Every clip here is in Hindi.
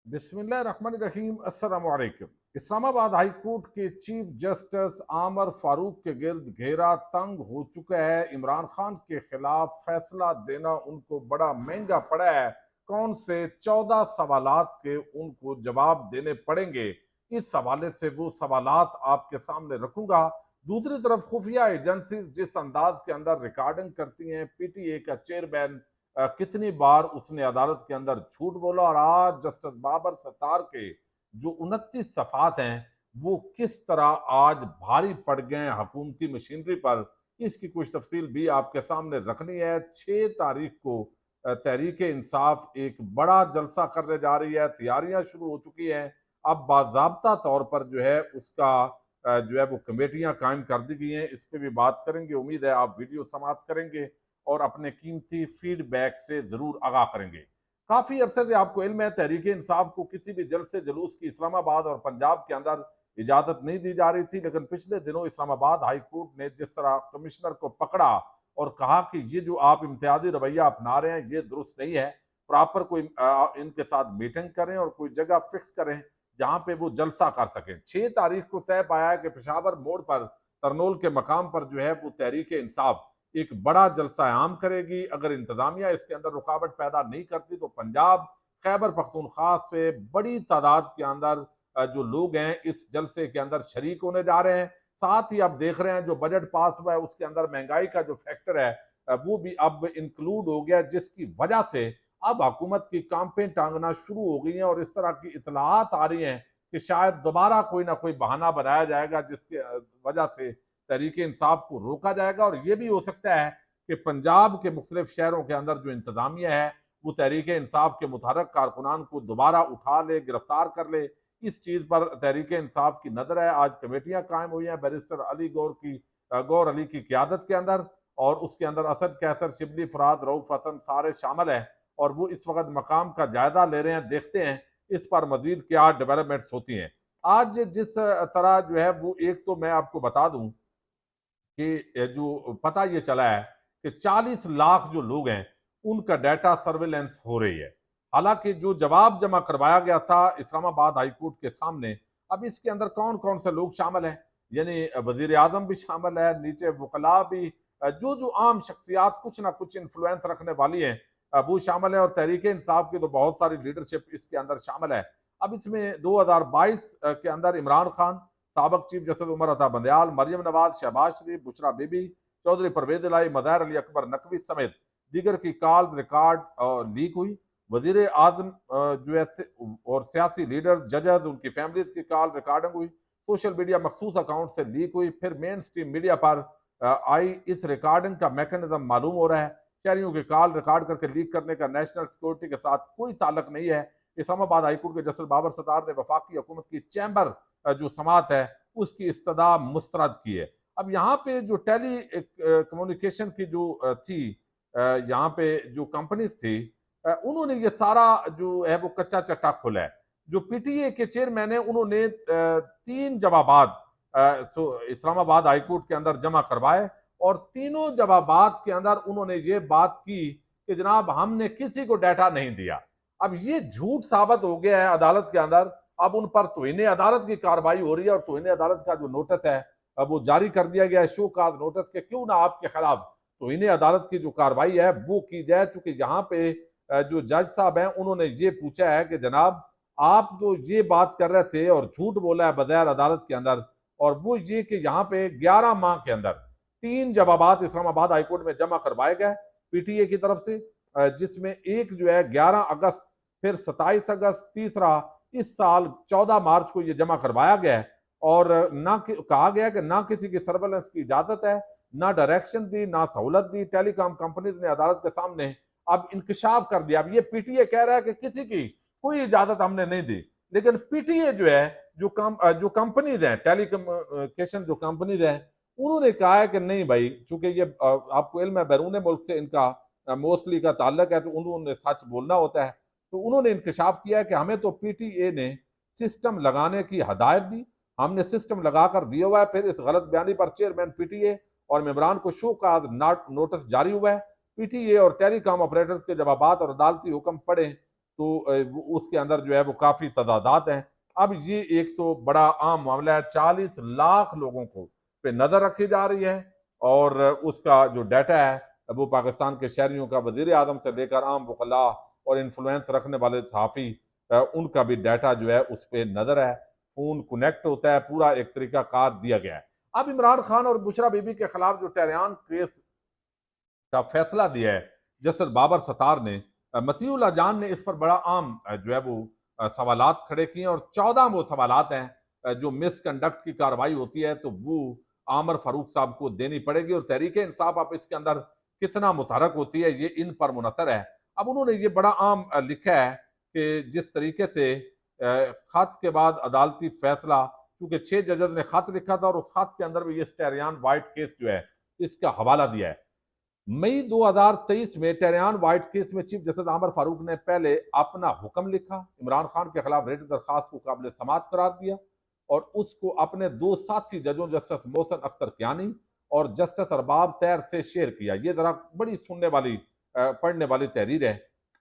बिस्मिल्लाहिर्रहमानिर्रहीम। अस्सलामु अलैकुम। इस्लामाबाद हाई कोर्ट के चीफ जस्टिस आमर फारूक के गिर्द घेरा तंग हो चुका है। इमरान खान के खिलाफ फैसला देना उनको बड़ा महंगा पड़ा है। कौन से 14 सवालात के उनको जवाब देने पड़ेंगे, इस हवाले से वो सवालात आपके सामने रखूंगा। दूसरी तरफ खुफिया एजेंसी जिस अंदाज के अंदर रिकॉर्डिंग करती हैं, पीटीए का चेयरमैन कितनी बार उसने अदालत के अंदर झूठ बोला, और आज जस्टिस बाबर सत्तार के जो 29 सफात हैं वो किस तरह आज भारी पड़ गए हैं हुकूमती मशीनरी पर, इसकी कुछ तफसील भी आपके सामने रखनी है। 6 तारीख को तहरीक इंसाफ एक बड़ा जलसा करने जा रही है, तैयारियां शुरू हो चुकी हैं। अब बाजाब्ता तौर पर जो है उसका जो है वो कमेटियां कायम कर दी गई हैं। इस पर भी बात करेंगे। उम्मीद है आप वीडियो समाप्त करेंगे और अपने कीमती फीडबैक से जरूर आगाह करेंगे। काफी अरसे से आपको इल्म है, तहरीक इंसाफ को किसी भी जलसे जुलूस की इस्लामाबाद और पंजाब के अंदर इजाजत नहीं दी जा रही थी, लेकिन पिछले दिनों इस्लामाबाद हाई कोर्ट ने जिस तरह कमिश्नर को पकड़ा और कहा कि ये जो आप इम्तियाजी रवैया अपना रहे हैं ये दुरुस्त नहीं है, प्रॉपर कोई इनके साथ मीटिंग करें और कोई जगह फिक्स करें जहां पे वो जलसा कर सकें। 6 तारीख को तय पाया है कि पेशावर मोड़ पर तरनोल के मकाम पर जो है वो तहरीक इंसाफ एक बड़ा जलसा आम करेगी। अगर इंतजामिया इसके अंदर रुकावट पैदा नहीं करती तो पंजाब, खैबर पख्तूनख्वा से बड़ी तादाद के अंदर जो लोग हैं इस जलसे के अंदर शरीक होने जा रहे हैं। साथ ही अब देख रहे हैं जो बजट पास हुआ है उसके अंदर महंगाई का जो फैक्टर है वो भी अब इंक्लूड हो गया, जिसकी वजह से अब हुकूमत की कांपें टांगना शुरू हो गई हैं और इस तरह की इतलात आ रही हैं कि शायद दोबारा कोई ना कोई बहाना बनाया जाएगा जिसके वजह से तहरीक इंसाफ को रोका जाएगा। और ये भी हो सकता है कि पंजाब के मुख्तलिफ शहरों के अंदर जो इंतजामिया है वो तहरीक इंसाफ के मुतहरक कारकुनान को दोबारा उठा ले, गिरफ्तार कर ले। इस चीज पर तहरीक इंसाफ की नजर है। आज कमेटियां कायम हुई हैं बैरिस्टर अली गौर अली की क्यादत के अंदर, और उसके अंदर असद कैसर, शिबली, फराद, रऊफ हसन सारे शामिल हैं और वो इस वक्त मकाम का जायजा ले रहे हैं। देखते हैं इस पर मजीद क्या डेवलपमेंट्स होती हैं। आज जिस तरह जो है वो, एक तो मैं आपको बता दूं कि जो पता ये चला है कि 40 लाख जो लोग हैं उनका डाटा सर्वेलेंस हो रही है। हालांकि जो जवाब जमा करवाया गया था इस्लामाबाद हाई कोर्ट के सामने, अब इसके अंदर कौन कौन से लोग शामिल हैं, यानी वजीर आजम भी शामिल है, नीचे वकला भी, जो जो आम शख्सियात कुछ ना कुछ इन्फ्लुएंस रखने वाली हैं वो शामिल है, और तहरीक इंसाफ की तो बहुत सारी लीडरशिप इसके अंदर शामिल है। अब इसमें 2022 के अंदर इमरान खान, साबक चीफ जस्टिस उमर अता बंदयाल, मरियम नवाज, शहबाज शरीफ, बुशरा बीबी, चौधरी परवेज इलाही, मज़हर अली अकबर नकवी समेत दीगर की कॉल्स रिकॉर्ड लीक हुई। वजीर आजम जो है और सियासी लीडर, जजेस, उनकी फैमिलीज की कॉल रिकॉर्डिंग हुई। सोशल मीडिया मखसूस अकाउंट से लीक हुई। फिर मेन स्ट्रीम मीडिया पर आई। इस रिकॉर्डिंग का मैकेनिज्म मालूम हो रहा है। शहरियों की कॉल रिकॉर्ड करके लीक करने का नेशनल सिक्योरिटी के साथ कोई ताल्लुक नहीं है। इस्लामाबाद हाईकोर्ट के जस्टिस बाबर सत्तार ने वफाकी हुकूमत की चैम्बर जो समात है उसकी इस्तदा मुस्तरद की है। अब यहाँ पे जो टेली कम्युनिकेशन की जो थी, यहाँ पे जो कंपनीज थी, उन्होंने ये सारा जो है वो कच्चा चट्टा खोला है। जो पीटीए के चेयरमैन है उन्होंने 3 जवाबात इस्लामाबाद हाईकोर्ट के अंदर जमा करवाए, और तीनों जवाबात के अंदर उन्होंने ये बात की कि जनाब हमने किसी को डाटा नहीं दिया। अब ये झूठ साबित हो गया है अदालत के अंदर। अब उन पर तौहीन अदालत की कार्रवाई हो रही है और तौहीन अदालत का जो नोटिस है अब वो जारी कर दिया गया है, शो काज नोटिस के, क्यों ना आपके खिलाफ तौहीन अदालत की जो कार्रवाई है वो की जाए। चूंकि यहाँ पे जो जज साहब हैं उन्होंने ये पूछा है कि जनाब आप तो ये बात कर रहे थे और झूठ बोला है बगैर अदालत के अंदर, और वो ये कि यहाँ पे 11 माह के अंदर 3 जवाबात इस्लामाबाद हाईकोर्ट में जमा करवाए गए पीटीए की तरफ से, जिसमें एक जो है 11 अगस्त, फिर 27 अगस्त, तीसरा इस साल 14 मार्च को ये जमा करवाया गया है। और ना कहा गया कि ना किसी की सर्वेलेंस की इजाजत है, ना डायरेक्शन दी, ना सहूलत दी। टेलीकॉम कंपनीज ने अदालत के सामने अब इंकशाफ कर दिया। अब ये पीटीए कह रहा है कि किसी की कोई इजाजत हमने नहीं दी, लेकिन पीटीए जो है जो कंपनीज हैं, टेलीकम्युनिकेशन जो कंपनीज हैं, उन्होंने कहा है कि नहीं भाई, चूंकि ये आपको इल्म है बैरून मुल्क से इनका मोस्टली का ताल्लुक है तो उन्होंने सच बोलना होता है। तो उन्होंने इंकशाफ किया है कि हमें तो पीटीए ने सिस्टम लगाने की हदायत दी, हमने सिस्टम लगाकर दिया हुआ है। फिर इस गलत बयानी पर चेयरमैन पीटीए और मेम्बरान को शो का नोटिस जारी हुआ है। पीटीए और टेलीकॉम ऑपरेटर्स के जवाबात और अदालती हुक्म पढ़े तो उसके अंदर जो है वो काफी तदादात हैं। अब ये एक तो बड़ा आम मामला है, 40 लाख लोगों को पे नजर रखी जा रही है और उसका जो डाटा है वो पाकिस्तान के शहरियों का, वजीर आजम से लेकर आम वकला और इन्फ्लुएंस रखने वाले सहाफ़ी, उनका भी डाटा जो है उस पर नजर है। फोन कनेक्ट होता है, पूरा एक तरीका कार दिया गया है। अब इमरान खान और बुशरा बीबी के खिलाफ जो टेहरान केस का फैसला दिया है जस्टिस बाबर सत्तार ने, मतीउल्लाह जान ने इस पर बड़ा आम जो है वो सवालात खड़े किए हैं और 14 वो सवालात हैं जो मिसकंडक्ट की कार्रवाई होती है तो वो आमर फारूक साहब को देनी पड़ेगी और तहरीक इंसाफ आप इसके अंदर कितना मुतहरक होती है ये इन पर मुनसर है। अब उन्होंने ये बड़ा आम लिखा है कि जिस तरीके से खत के बाद अदालती फैसला, क्योंकि 6 जजेस ने खत लिखा था और उस खत के अंदर भी ये टेहरान वाइट केस जो है इसका हवाला दिया है। मई 2023 में टेहरान वाइट केस में चीफ जस्टिस आमर फारूक ने पहले अपना हुक्म लिखा, इमरान खान के खिलाफ रेट दरखास्त को काबिल समात करार दिया और उसको अपने दो साथी जजों जस्टिस मोहसन अख्तर कियानी और जस्टिस अरबाब तैर से शेयर किया। ये जरा बड़ी सुनने वाली पढ़ने वाली तहरीर है।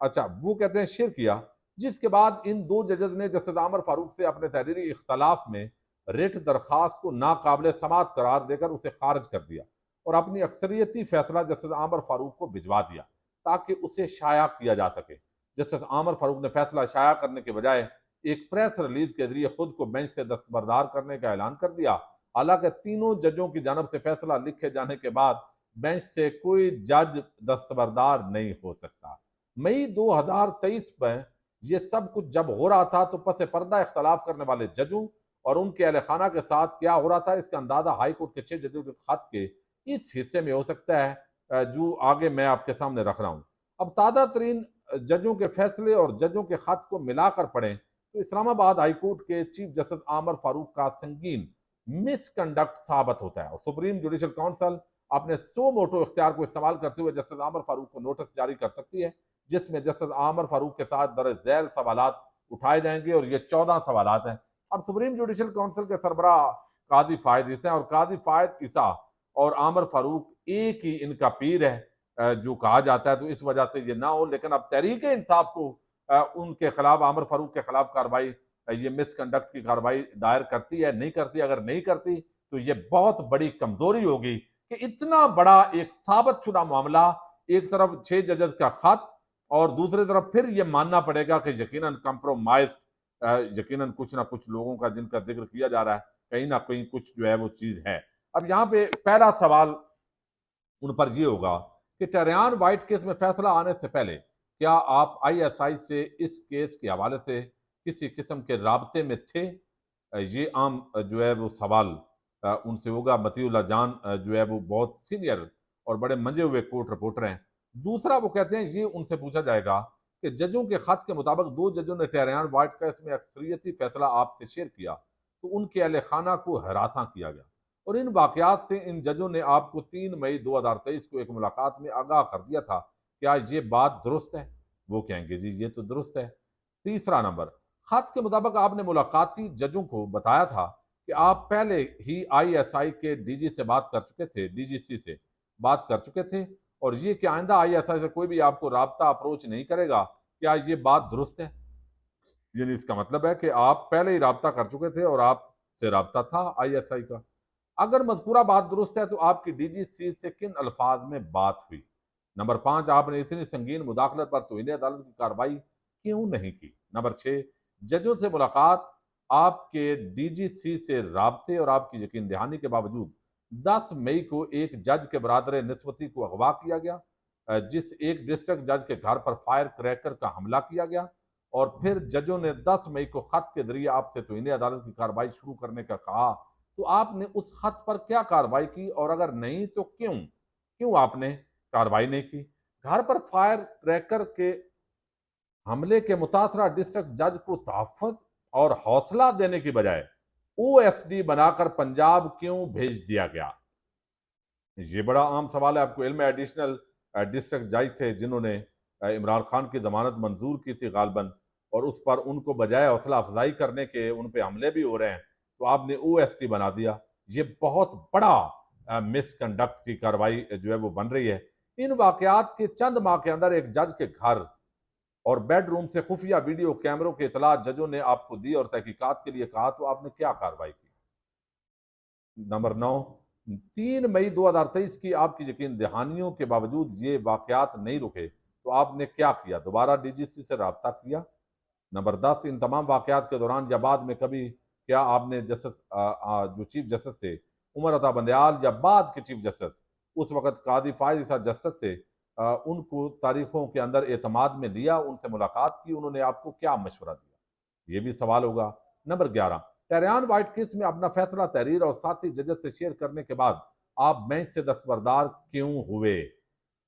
अच्छा, वो कहते हैं शेयर किया, जिसके बाद इन दो जजेस ने जस्टिस आमर फारूक से अपने तहरीरी इख्तलाफ में रेट दरखास्त को नाकाबिल समात करार देकर उसे खारिज कर दिया और अपनी अक्सरियती फैसला जस्टिस आमर फारूक को भिजवा दिया ताकि उसे शाया किया जा सके। जस्टिस आमर फारूक ने फैसला शाया करने के बजाय एक प्रेस रिलीज के जरिए खुद को बेंच से दस्तबरदार करने का ऐलान कर दिया। हालांकि तीनों जजों की जानब से फैसला लिखे जाने के बाद बेंच से कोई जज दस्तबरदार नहीं हो सकता। मई 2023 में यह सब कुछ जब हो रहा था तो पस पर्दा इख्तलाफ करने वाले जजों और उनके अहल खाना के साथ क्या हो रहा था इसका अंदाजा हाईकोर्ट के 6 जजों के खत के इस हिस्से में हो सकता है जो आगे मैं आपके सामने रख रहा हूं। अब ताज़ा तरीन जजों के फैसले और जजों के खत को मिलाकर पढ़ें तो इस्लामाबाद हाईकोर्ट के चीफ जस्टिस आमर फारूक का संगीन मिसकंडक्ट साबित होता है और सुप्रीम जुडिशल काउंसिल अपने सो मोटो इख्तियार को इस्तेमाल करते हुए जस्टिस आमर फारूक को नोटिस जारी कर सकती है, जिसमें जस्टिस आमर फारूक के साथ दर झैल सवालात उठाए जाएंगे और ये 14 सवालात हैं। अब सुप्रीम जुडिशल काउंसिल के सरबरा कादी फायद ईसा और कादी फायद ईसा और आमर फारूक एक ही इनका पीर है जो कहा जाता है, तो इस वजह से ये ना हो। लेकिन अब तहरीक इंसाफ को उनके खिलाफ, आमर फारूक के खिलाफ कार्रवाई, ये मिसकंडक्ट की कार्रवाई दायर करती है, नहीं करती? अगर नहीं करती तो ये बहुत बड़ी कमजोरी होगी कि इतना बड़ा एक साबित शुदा मामला, एक तरफ 6 जजेस का खत और दूसरी तरफ फिर ये मानना पड़ेगा कि यकीनन कंप्रोमाइज, यकीनन कुछ ना कुछ लोगों का जिनका जिक्र किया जा रहा है, कहीं ना कहीं कुछ जो है वो चीज है। अब यहाँ पे पहला सवाल उन पर यह होगा कि टेहरान वाइट केस में फैसला आने से पहले क्या आप आईएसआई से इस केस के हवाले से किसी किस्म के राबते में थे? ये आम जो है वो सवाल उनसे होगा। मतीउल्लाह जान जो है वो बहुत सीनियर और बड़े मंजे हुए कोर्ट रिपोर्टर हैं। दूसरा, वो कहते हैं ये उनसे पूछा जाएगा कि जजों के खत के मुताबिक दो जजों ने टेहरान वाइट केस में अक्सरियती फैसला आपसे शेयर किया तो उनके अहल खाना को हरासा किया गया और इन वाकयात से इन जजों ने आपको 3 मई 2023 को एक मुलाकात में आगाह कर दिया था। क्या ये बात दुरुस्त है? वो कहेंगे जी ये तो दुरुस्त है। तीसरा नंबर, खत के मुताबिक आपने मुलाकाती जजों को बताया था कि आप पहले ही आईएसआई के डीजी से बात कर चुके थे, डीजीसी से बात कर चुके थे और ये कि आइंदा आईएसआई से कोई भी आपको राब्ता अप्रोच नहीं करेगा। क्या ये बात दुरुस्त है? यानी इसका मतलब है कि आप पहले ही राब्ता कर चुके थे और आपसे राब्ता था आईएसआई का। अगर मज़कूरा बात दुरुस्त है तो आपकी डीजीसी से किन अल्फाज में बात हुई? नंबर 5, आपने इतनी संगीन मुदाखलत पर तौहीन अदालत की कार्रवाई क्यों नहीं की? नंबर 6, जजों से मुलाकात आपके डीजीसी से राब्ते और आपकी यकीन दहानी के बावजूद 10 मई को एक जज के बरादर निस्बती को अगवा किया गया, जिस एक डिस्ट्रिक्ट जज के घर पर फायर क्रैकर का हमला किया गया और फिर जजों ने 10 मई को खत के जरिए आपसे तौहीन अदालत की कार्रवाई शुरू करने का कहा, तो आपने उस खत पर क्या कार्रवाई की और अगर नहीं तो क्यों? क्यों आपने कार्रवाई नहीं की? घर पर फायर क्रैकर के हमले के मुतासरा डिस्ट्रिक्ट जज को तहफ़्फ़ुज़ और हौसला देने की बजाय ओएसडी बनाकर पंजाब क्यों भेज दिया गया? ये बड़ा आम सवाल है। आपको इल्म है, एडिशनल डिस्ट्रिक्ट जज थे जिन्होंने इमरान खान की जमानत मंजूर की थी गालबन और उस पर उनको बजाय हौसला अफजाई करने के उन पे हमले भी हो रहे हैं, तो आपने ओएसडी बना दिया। ये बहुत बड़ा मिसकंडक्ट की कार्रवाई जो है वो बन रही है। इन वाकयात के चंद माह के अंदर एक जज के घर और बेडरूम से खुफिया वीडियो कैमरों की इतला जजों ने आपको दी और तहकीकात के लिए कहा, तो आपने क्या कार्रवाई की? नंबर 9, 3 मई 2023 की आपकी यकीन दहानियों के बावजूद ये वाकयात नहीं रुके, तो आपने क्या किया? दोबारा डीजीसी से राब्ता किया? नंबर 10, इन तमाम वाकयात के दौरान या बाद में कभी क्या आपने जो चीफ जस्टिस थे उमर अता बंदयाल या बाद के चीफ जस्टिस उस वक्त कादी फायज इसा जस्टिस थे, उनको तारीखों के अंदर एतमाद में लिया, उनसे मुलाकात की, उन्होंने आपको क्या मशवरा दिया? ये भी सवाल होगा। नंबर 11, टेरियान वाइट केस में अपना फैसला तहरीर और साथी जजेस से शेयर करने के बाद आप बेंच से दस्तबरदार क्यों हुए?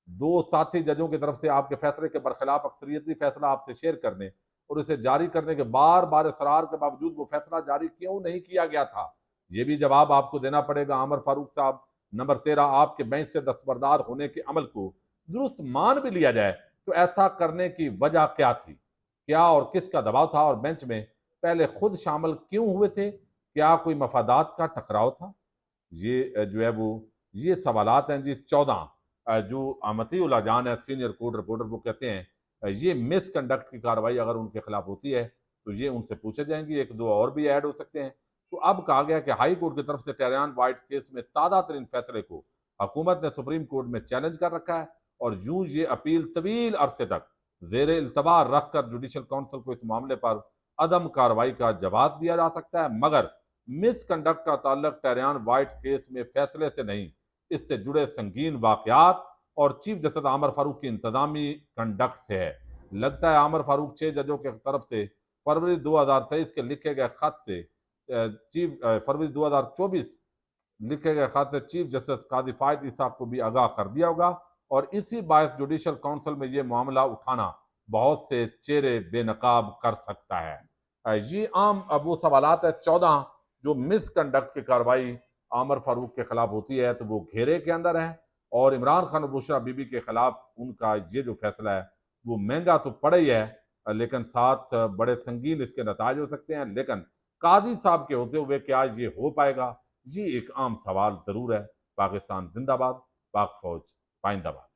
दो साथी जजों की तरफ से आपके फैसले के बरखिलाफ अक्सरियती फैसला आपसे शेयर करने और इसे जारी करने के बार बार इसरार के बावजूद वो फैसला जारी क्यों नहीं किया गया था, ये भी जवाब आपको देना पड़ेगा आमर फारूक साहब। नंबर 13, आपके बेंच से दस्तबरदार होने के अमल को दुरुस्त मान भी लिया जाए तो ऐसा करने की वजह क्या थी? क्या और किसका दबाव था और बेंच में पहले खुद शामिल क्यों हुए थे? क्या कोई मफादात का टकराव था? ये जो है वो ये सवालात हैं जी। 14, जो अमती उल्ला जान है सीनियर कोर्ट रिपोर्टर, वो कहते हैं ये मिसकंडक्ट की कार्रवाई अगर उनके खिलाफ होती है तो ये उनसे पूछे जाएंगी, एक दो और भी ऐड हो सकते हैं। तो अब कहा गया कि हाई कोर्ट की तरफ से टेरियान वाइट केस में ताज़ा तरीन फैसले को हुकूमत ने सुप्रीम कोर्ट में चैलेंज कर रखा है और यूं ये अपील तवील अरसे तक जेर इल्तबा रखकर जुडिशल काउंसिल को इस मामले पर अदम कार्रवाई का जवाब दिया जा सकता है, मगर मिसकंडक्ट का ताल्लुक टेरियान वाइट केस में फैसले से नहीं, इससे जुड़े संगीन वाकयात और चीफ जस्टिस आमर फारूक की इंतजामी कंडक्ट से है। लगता है आमर फारूक 6 जजों की तरफ से फरवरी 2023 के लिखे गए खत से फरवरी 2024 लिखे गए खत से चीफ जस्टिस कादी फायद ईसा को भी आगाह कर दिया होगा और इसी बायस जुडिशल काउंसिल में ये मामला उठाना बहुत से चेहरे बेनकाब कर सकता है। ये आम अब वो सवालात है 14 जो मिसकंडक्ट की कार्रवाई आमर फारूक के खिलाफ होती है तो वो घेरे के अंदर है, और इमरान खान और बुशरा बीबी के खिलाफ उनका ये जो फैसला है वो महंगा तो पड़ा ही है, लेकिन साथ बड़े संगीन इसके नताज हो सकते हैं। लेकिन काजी साहब के होते हुए क्या ये हो पाएगा, ये एक आम सवाल जरूर है। पाकिस्तान जिंदाबाद, पाक फौज पाइंदाबाद।